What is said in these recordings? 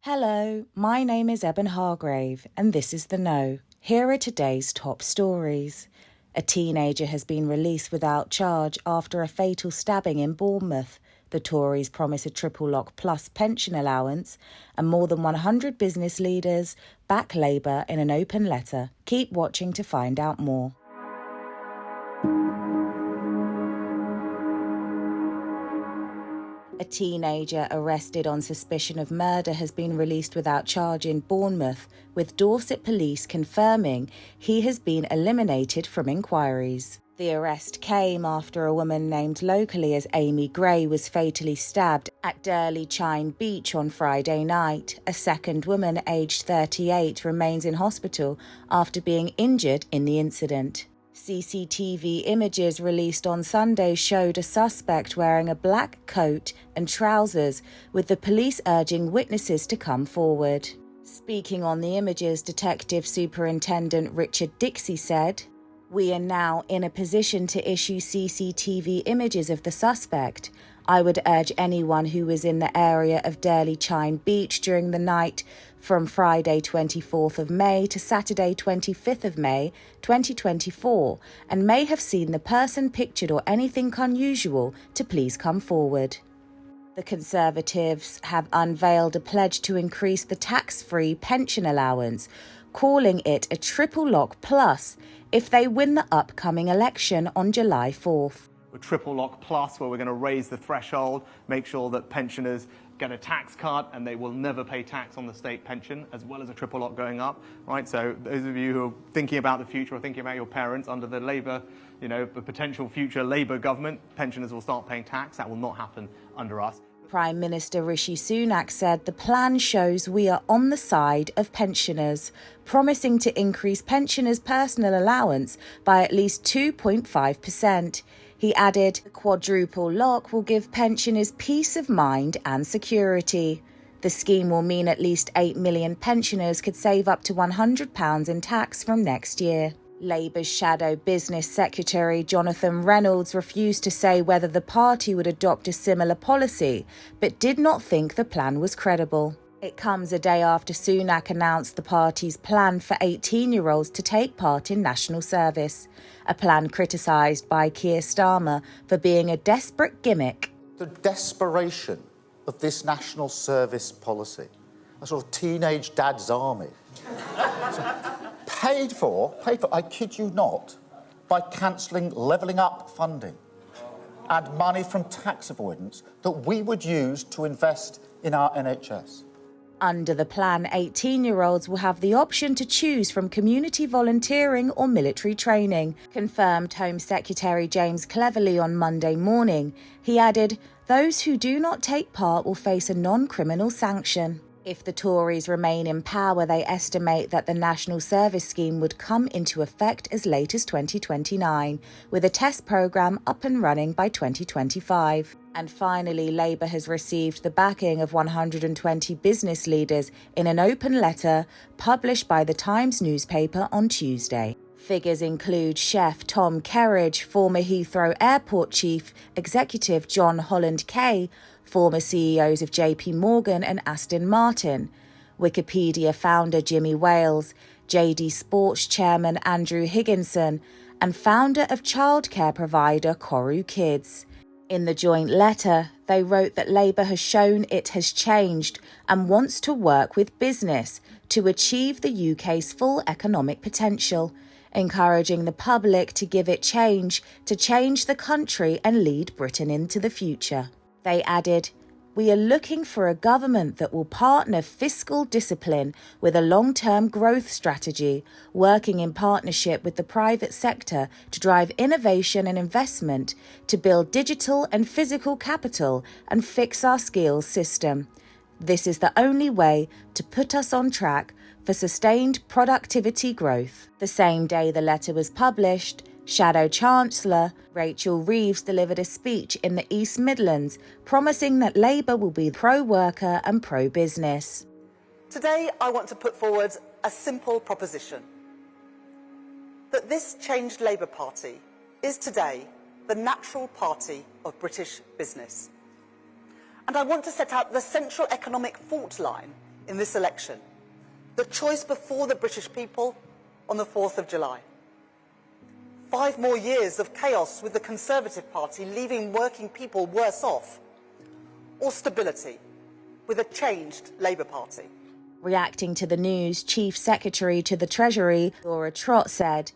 Hello, my name is Eben Hargrave, and this is The Know. Here are today's top stories. A teenager has been released without charge after a fatal stabbing in Bournemouth. The Tories promise a triple lock plus pension allowance, and more than 100 business leaders back Labour in an open letter. Keep watching to find out more. A teenager arrested on suspicion of murder has been released without charge in Bournemouth, with Dorset police confirming he has been eliminated from inquiries. The arrest came after a woman named locally as Amy Gray was fatally stabbed at Durley Chine Beach on Friday night. A second woman, aged 38, remains in hospital after being injured in the incident. CCTV images released on Sunday showed a suspect wearing a black coat and trousers, with the police urging witnesses to come forward. Speaking on the images, Detective Superintendent Richard Dixie said, "We are now in a position to issue CCTV images of the suspect. I would urge anyone who was in the area of Durley Chine Beach during the night from Friday 24th of May to Saturday 25th of May 2024 and may have seen the person pictured or anything unusual to please come forward." The Conservatives have unveiled a pledge to increase the tax-free pension allowance, calling it a triple lock plus if they win the upcoming election on July 4th. A triple lock plus, where we're going to raise the threshold, make sure that pensioners get a tax cut and they will never pay tax on the state pension, as well as a triple lock going up, right? So those of you who are thinking about the future or thinking about your parents under the Labour, the potential future Labour government, pensioners will start paying tax. That will not happen under us. Prime Minister Rishi Sunak said the plan shows we are on the side of pensioners, promising to increase pensioners' personal allowance by at least 2.5%. He added, the quadruple lock will give pensioners peace of mind and security. The scheme will mean at least 8 million pensioners could save up to £100 in tax from next year. Labour's shadow business secretary Jonathan Reynolds refused to say whether the party would adopt a similar policy, but did not think the plan was credible. It comes a day after Sunak announced the party's plan for 18-year-olds to take part in national service, a plan criticised by Keir Starmer for being a desperate gimmick. The desperation of this national service policy, a sort of teenage dad's army, paid for, I kid you not, by cancelling levelling up funding and money from tax avoidance that we would use to invest in our NHS. Under the plan, 18-year-olds will have the option to choose from community volunteering or military training, confirmed Home Secretary James Cleverly on Monday morning. He added, those who do not take part will face a non-criminal sanction. If the Tories remain in power, they estimate that the National Service Scheme would come into effect as late as 2029, with a test programme up and running by 2025. And finally, Labour has received the backing of 120 business leaders in an open letter published by the Times newspaper on Tuesday. Figures include chef Tom Kerridge, former Heathrow Airport chief executive John Holland Kay, former CEOs of JP Morgan and Aston Martin, Wikipedia founder Jimmy Wales, JD Sports chairman Andrew Higginson, and founder of childcare provider Koru Kids. In the joint letter, they wrote that Labour has shown it has changed and wants to work with business to achieve the UK's full economic potential, encouraging the public to give it change to change the country and lead Britain into the future. They added, we are looking for a government that will partner fiscal discipline with a long-term growth strategy, working in partnership with the private sector to drive innovation and investment, to build digital and physical capital and fix our skills system. This is the only way to put us on track for sustained productivity growth. The same day the letter was published, Shadow Chancellor Rachel Reeves delivered a speech in the East Midlands promising that Labour will be pro-worker and pro-business. Today I want to put forward a simple proposition. That this changed Labour Party is today the natural party of British business. And I want to set out the central economic fault line in this election, the choice before the British people on the 4th of July. 5 more years of chaos with the Conservative Party leaving working people worse off, or stability with a changed Labour Party. Reacting to the news, Chief Secretary to the Treasury, Laura Trott, said,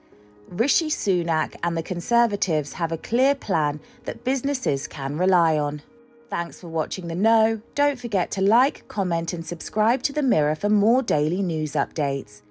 Rishi Sunak and the Conservatives have a clear plan that businesses can rely on. Thanks for watching The Know. Don't forget to like, comment and subscribe to The Mirror for more daily news updates.